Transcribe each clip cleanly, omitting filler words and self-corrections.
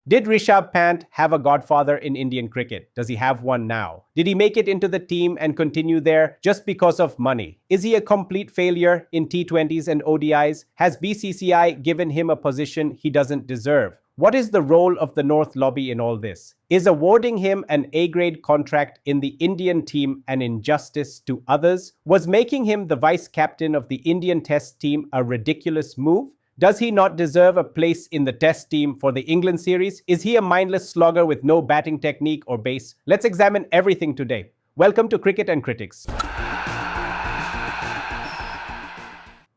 Did Rishabh Pant have a godfather in Indian cricket? Does he have one now? Did he make it into the team and continue there just because of money? Is he a complete failure in T20s and ODIs? Has BCCI given him a position he doesn't deserve? What is the role of the North Lobby in all this? Is awarding him an A-grade contract in the Indian team an injustice to others? Was making him the vice-captain of the Indian Test team a ridiculous move? Does he not deserve a place in the Test team for the England series? Is he a mindless slogger with no batting technique or base? Let's examine everything today. Welcome to Cricket and Critics.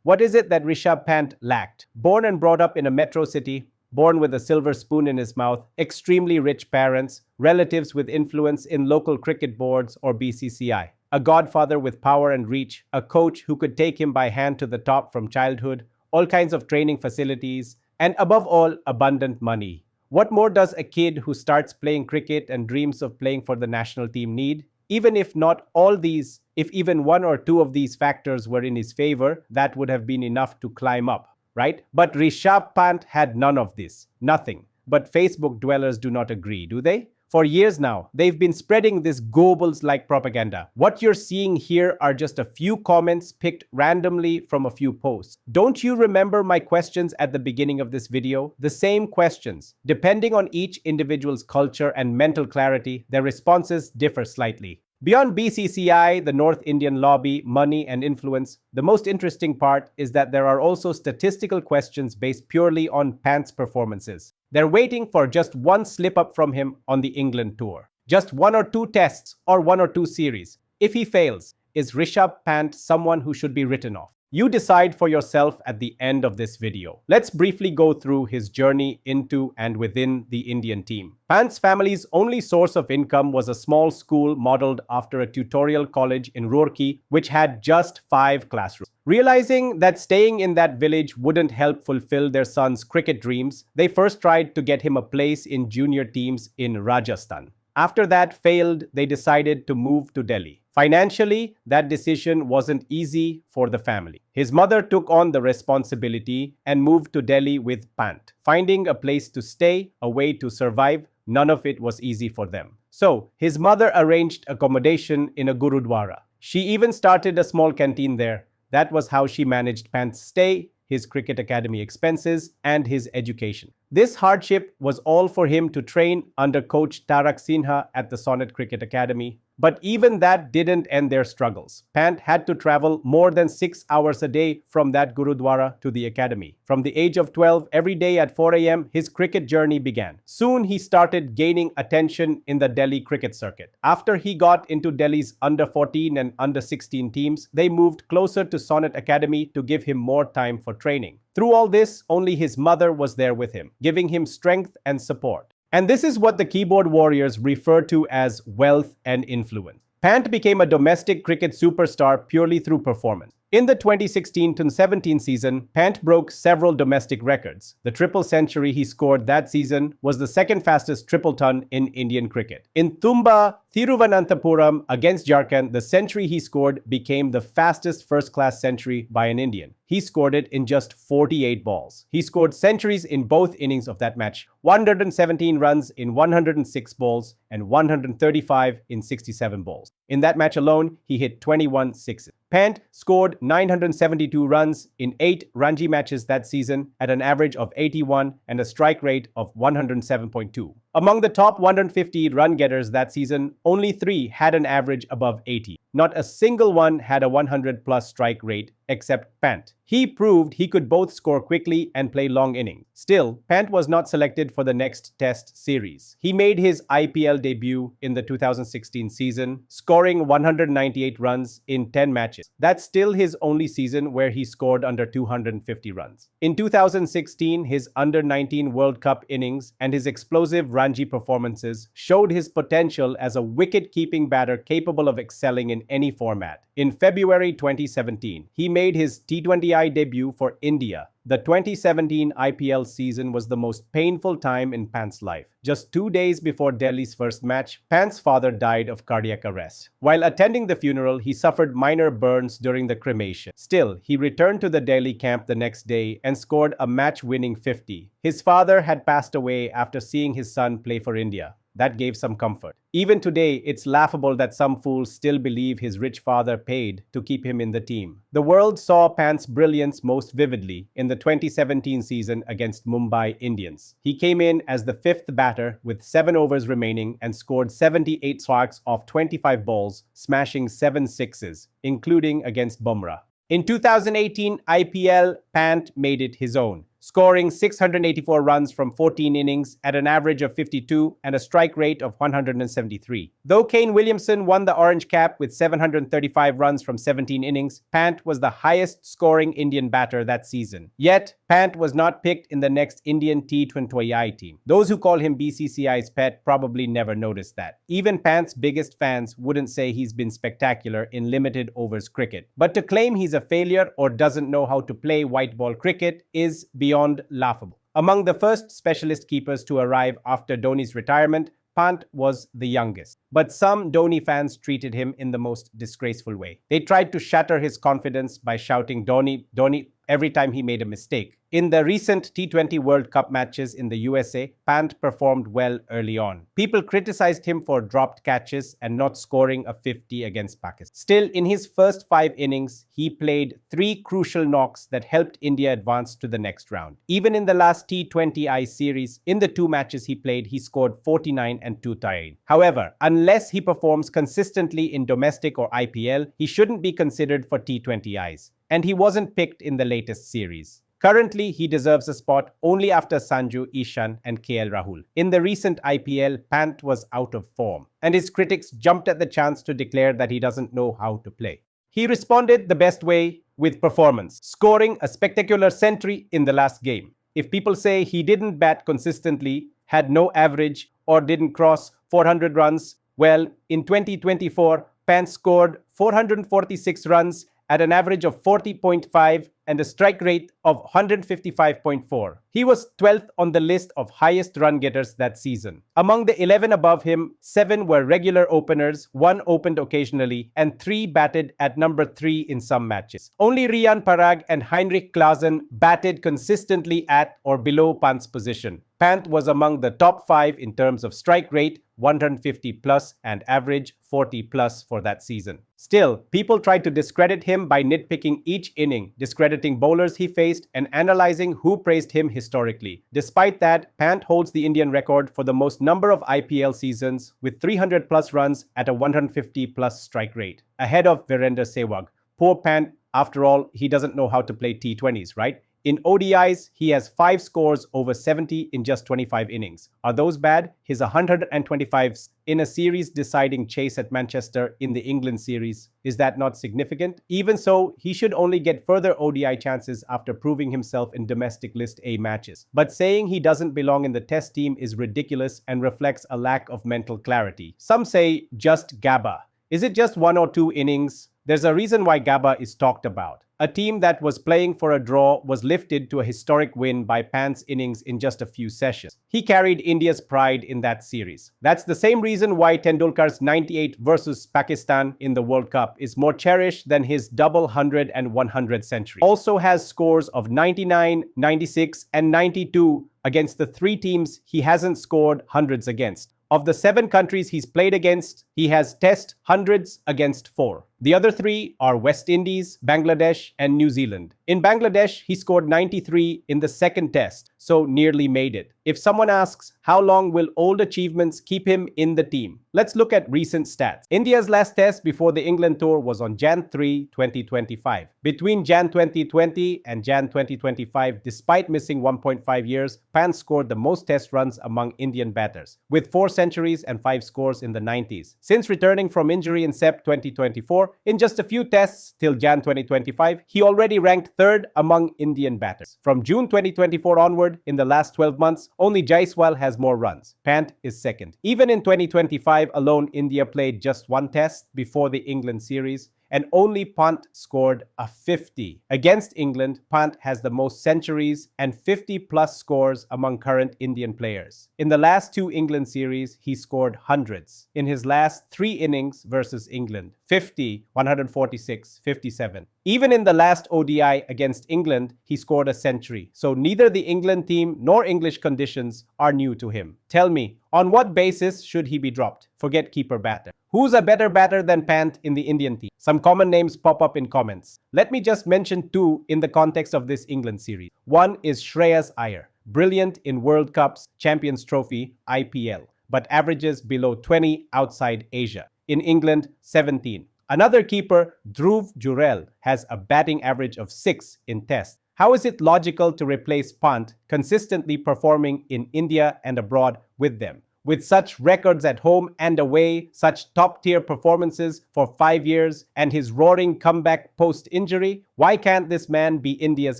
What is it that Rishabh Pant lacked? Born and brought up in a metro city, born with a silver spoon in his mouth, extremely rich parents, relatives with influence in local cricket boards or BCCI, a godfather with power and reach, a coach who could take him by hand to the top from childhood, all kinds of training facilities, and above all, abundant money. What more does a kid who starts playing cricket and dreams of playing for the national team need? Even if not all these, if even one or two of these factors were in his favor, that would have been enough to climb up, right? But Rishabh Pant had none of this, nothing. But Facebook dwellers do not agree, do they? For years now, they've been spreading this Goebbels-like propaganda. What you're seeing here are just a few comments picked randomly from a few posts. Don't you remember my questions at the beginning of this video? The same questions. Depending on each individual's culture and mental clarity, their responses differ slightly. Beyond BCCI, the North Indian lobby, money and influence, the most interesting part is that there are also statistical questions based purely on Pant's performances. They're waiting for just one slip-up from him on the England tour. Just one or two tests or one or two series. If he fails, is Rishabh Pant someone who should be written off? You decide for yourself at the end of this video. Let's briefly go through his journey into and within the Indian team. Pant's family's only source of income was a small school modeled after a tutorial college in Roorkee, which had just 5 classrooms. Realizing that staying in that village wouldn't help fulfill their son's cricket dreams, they first tried to get him a place in junior teams in Rajasthan. After that failed, they decided to move to Delhi. Financially, that decision wasn't easy for the family. His mother took on the responsibility and moved to Delhi with Pant. Finding a place to stay, a way to survive, none of it was easy for them. So, his mother arranged accommodation in a gurudwara. She even started a small canteen there. That was how she managed Pant's stay, his cricket academy expenses, and his education. This hardship was all for him to train under coach Tarak Sinha at the Sonnet Cricket Academy. But even that didn't end their struggles. Pant had to travel more than 6 hours a day from that gurudwara to the academy. From the age of 12, every day at 4 a.m., his cricket journey began. Soon he started gaining attention in the Delhi cricket circuit. After he got into Delhi's under-14 and under-16 teams, they moved closer to Sonnet Academy to give him more time for training. Through all this, only his mother was there with him, giving him strength and support. And this is what the keyboard warriors refer to as wealth and influence. Pant became a domestic cricket superstar purely through performance. In the 2016-17 season, Pant broke several domestic records. The triple century he scored that season was the second fastest triple ton in Indian cricket. In Tumba, Thiruvananthapuram against Jharkhand, the century he scored became the fastest first-class century by an Indian. He scored it in just 48 balls. He scored centuries in both innings of that match, 117 runs in 106 balls and 135 in 67 balls. In that match alone, he hit 21 sixes. Pant scored 972 runs in 8 Ranji matches that season at an average of 81 and a strike rate of 107.2. Among the top 150 run-getters that season, only 3 had an average above 80. Not a single one had a 100-plus strike rate except Pant. He proved he could both score quickly and play long innings. Still, Pant was not selected for the next Test series. He made his IPL debut in the 2016 season, scoring 198 runs in 10 matches. That's still his only season where he scored under 250 runs. In 2016, his under-19 World Cup innings and his explosive Ranji performances showed his potential as a wicket-keeping batter capable of excelling in any format. In February 2017, he made his T20I debut for India. The 2017 IPL season was the most painful time in Pant's life. Just 2 days before Delhi's first match, Pant's father died of cardiac arrest. While attending the funeral, he suffered minor burns during the cremation. Still, he returned to the Delhi camp the next day and scored a match-winning 50. His father had passed away after seeing his son play for India. That gave some comfort. Even today, it's laughable that some fools still believe his rich father paid to keep him in the team. The world saw Pant's brilliance most vividly in the 2017 season against Mumbai Indians. He came in as the fifth batter with 7 overs remaining and scored 78 strikes off 25 balls, smashing 7 sixes, including against Bumrah. In 2018 IPL, Pant made it his own, scoring 684 runs from 14 innings at an average of 52 and a strike rate of 173. Though Kane Williamson won the orange cap with 735 runs from 17 innings, Pant was the highest-scoring Indian batter that season. Yet, Pant was not picked in the next Indian T20I team. Those who call him BCCI's pet probably never noticed that. Even Pant's biggest fans wouldn't say he's been spectacular in limited overs cricket. But to claim he's a failure or doesn't know how to play white ball cricket is beyond laughable. Among the first specialist keepers to arrive after Dhoni's retirement, Pant was the youngest. But some Dhoni fans treated him in the most disgraceful way. They tried to shatter his confidence by shouting Dhoni, Dhoni every time he made a mistake. In the recent T20 World Cup matches in the USA, Pant performed well early on. People criticized him for dropped catches and not scoring a 50 against Pakistan. Still, in his first 5 innings, he played 3 crucial knocks that helped India advance to the next round. Even in the last T20I series, in the 2 matches he played, he scored 49 and 2 tied. However, unless he performs consistently in domestic or IPL, he shouldn't be considered for T20Is. And he wasn't picked in the latest series. Currently, he deserves a spot only after Sanju, Ishan and KL Rahul. In the recent IPL, Pant was out of form, and his critics jumped at the chance to declare that he doesn't know how to play. He responded the best way with performance, scoring a spectacular century in the last game. If people say he didn't bat consistently, had no average, or didn't cross 400 runs, well, in 2024, Pant scored 446 runs at an average of 40.5 and a strike rate of 155.4. He was 12th on the list of highest run getters that season. Among the 11 above him, 7 were regular openers, 1 opened occasionally, and 3 batted at number 3 in some matches. Only Rian Parag and Heinrich Klaasen batted consistently at or below Pant's position. Pant was among the top 5 in terms of strike rate, 150 plus, and average 40 plus for that season. Still, people tried to discredit him by nitpicking each inning, discrediting bowlers he faced, and analyzing who praised him historically. Despite that, Pant holds the Indian record for the most number of IPL seasons with 300 plus runs at a 150 plus strike rate, ahead of Virender Sehwag. Poor Pant, after all, he doesn't know how to play T20s, right? In ODIs, he has 5 scores over 70 in just 25 innings. Are those bad? His 125s in a series-deciding chase at Manchester in the England series, is that not significant? Even so, he should only get further ODI chances after proving himself in domestic List A matches. But saying he doesn't belong in the Test team is ridiculous and reflects a lack of mental clarity. Some say just Gabba. Is it just 1 or 2 innings? There's a reason why Gabba is talked about. A team that was playing for a draw was lifted to a historic win by Pant's innings in just a few sessions. He carried India's pride in that series. That's the same reason why Tendulkar's 98 versus Pakistan in the World Cup is more cherished than his double 100 and 100 century. Also has scores of 99, 96 and 92 against the 3 teams he hasn't scored hundreds against. Of the 7 countries he's played against, he has Test hundreds against 4. The other 3 are West Indies, Bangladesh, and New Zealand. In Bangladesh, he scored 93 in the second Test, so nearly made it. If someone asks, how long will old achievements keep him in the team? Let's look at recent stats. India's last Test before the England tour was on Jan 3, 2025. Between Jan 2020 and Jan 2025, despite missing 1.5 years, Pant scored the most Test runs among Indian batters, with 4 centuries and 5 scores in the 90s. Since returning from injury in Sep 2024, in just a few tests till Jan 2025, he already ranked third among Indian batters. From June 2024 onward, in the last 12 months, only Jaiswal has more runs. Pant is second. Even in 2025 alone, India played just one test before the England series, and only Pant scored a 50. Against England, Pant has the most centuries and 50-plus scores among current Indian players. In the last two England series, he scored hundreds. In his last three innings versus England, 50, 146, 57. Even in the last ODI against England, he scored a century. So neither the England team nor English conditions are new to him. Tell me, on what basis should he be dropped? Forget keeper batter. Who's a better batter than Pant in the Indian team? Some common names pop up in comments. Let me just mention two in the context of this England series. One is Shreyas Iyer, brilliant in World Cups, Champions Trophy, IPL, but averages below 20 outside Asia. In England, 17. Another keeper, Dhruv Jurel, has a batting average of 6 in tests. How is it logical to replace Pant, consistently performing in India and abroad with them? With such records at home and away, such top-tier performances for 5 years, and his roaring comeback post-injury, why can't this man be India's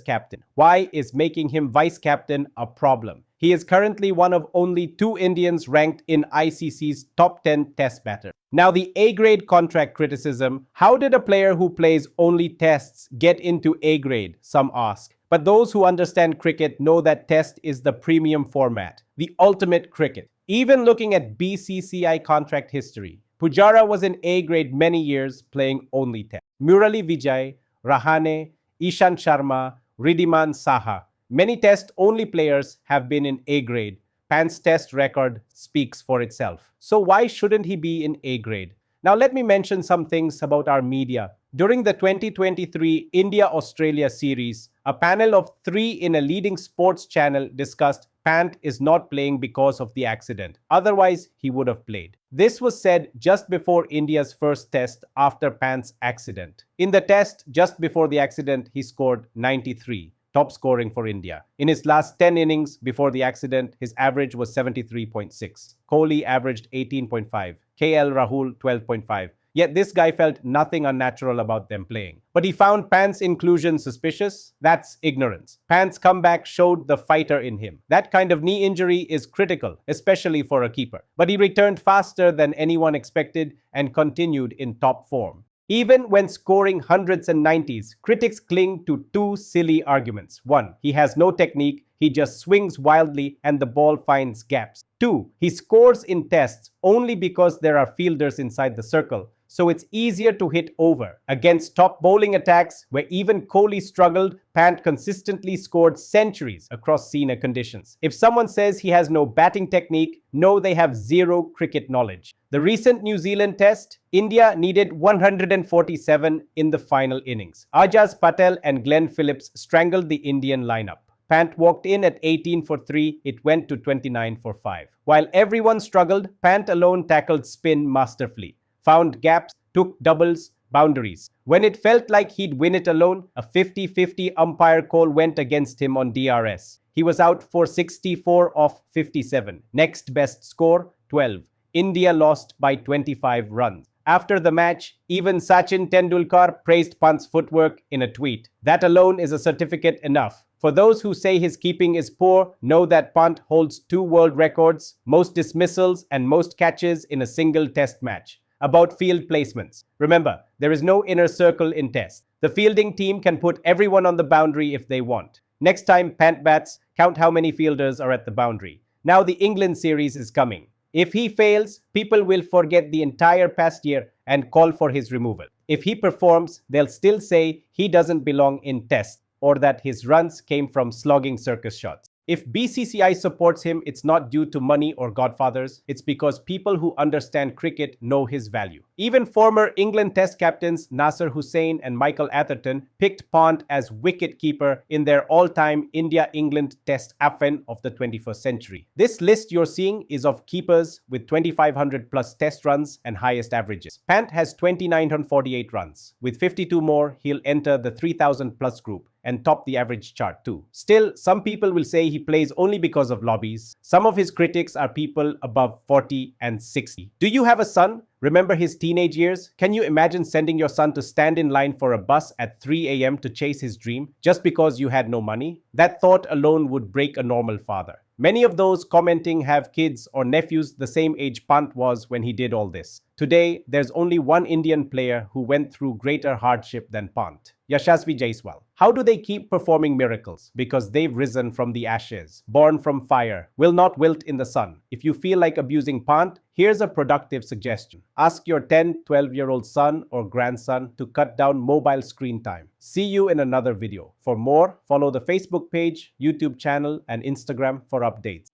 captain? Why is making him vice-captain a problem? He is currently one of only 2 Indians ranked in ICC's top 10 test batters. Now, the A-grade contract criticism. How did a player who plays only tests get into A-grade, some ask. But those who understand cricket know that test is the premium format, the ultimate cricket. Even looking at BCCI contract history, Pujara was in A-grade many years playing only test. Murali Vijay, Rahane, Ishan Sharma, Riddhiman Saha. Many test-only players have been in A-grade. Pant's test record speaks for itself. So why shouldn't he be in A-grade? Now let me mention some things about our media. During the 2023 India-Australia series, a panel of 3 in a leading sports channel discussed Pant is not playing because of the accident. Otherwise, he would have played. This was said just before India's first test after Pant's accident. In the test just before the accident, he scored 93. Top scoring for India. In his last 10 innings before the accident, his average was 73.6. Kohli averaged 18.5. KL Rahul 12.5. Yet this guy felt nothing unnatural about them playing. But he found Pant's inclusion suspicious. That's ignorance. Pant's comeback showed the fighter in him. That kind of knee injury is critical, especially for a keeper. But he returned faster than anyone expected and continued in top form. Even when scoring hundreds and 90s, critics cling to 2 silly arguments. 1. He has no technique. He just swings wildly and the ball finds gaps. 2. He scores in tests only because there are fielders inside the circle, so it's easier to hit over. Against top bowling attacks, where even Kohli struggled, Pant consistently scored centuries across senior conditions. If someone says he has no batting technique, no, they have zero cricket knowledge. The recent New Zealand test, India needed 147 in the final innings. Ajaz Patel and Glenn Phillips strangled the Indian lineup. Pant walked in at 18 for 3, it went to 29 for 5. While everyone struggled, Pant alone tackled spin masterfully, found gaps, took doubles, boundaries. When it felt like he'd win it alone, a 50-50 umpire call went against him on DRS. He was out for 64 off 57. Next best score, 12. India lost by 25 runs. After the match, even Sachin Tendulkar praised Pant's footwork in a tweet. That alone is a certificate enough. For those who say his keeping is poor, know that Pant holds 2 world records, most dismissals and most catches in a single test match. About field placements. Remember, there is no inner circle in test. The fielding team can put everyone on the boundary if they want. Next time Pant bats, count how many fielders are at the boundary. Now the England series is coming. If he fails, people will forget the entire past year and call for his removal. If he performs, they'll still say he doesn't belong in test or that his runs came from slogging circus shots. If BCCI supports him, it's not due to money or godfathers. It's because people who understand cricket know his value. Even former England Test captains Nasser Hussain and Michael Atherton picked Pant as wicket-keeper in their all-time India-England Test AFN of the 21st century. This list you're seeing is of keepers with 2,500 plus test runs and highest averages. Pant has 2,948 runs. With 52 more, he'll enter the 3,000 plus group. and top the average chart too. Still, some people will say he plays only because of lobbies. Some of his critics are people above 40 and 60. Do you have a son? Remember his teenage years? Can you imagine sending your son to stand in line for a bus at 3 a.m. to chase his dream just because you had no money? That thought alone would break a normal father. Many of those commenting have kids or nephews the same age Pant was when he did all this. Today, there's only one Indian player who went through greater hardship than Pant, Yashasvi Jaiswal. How do they keep performing miracles? Because they've risen from the ashes, born from fire, will not wilt in the sun. If you feel like abusing Pant, here's a productive suggestion. Ask your 10, 12-year-old son or grandson to cut down mobile screen time. See you in another video. For more, follow the Facebook page, YouTube channel, and Instagram for updates.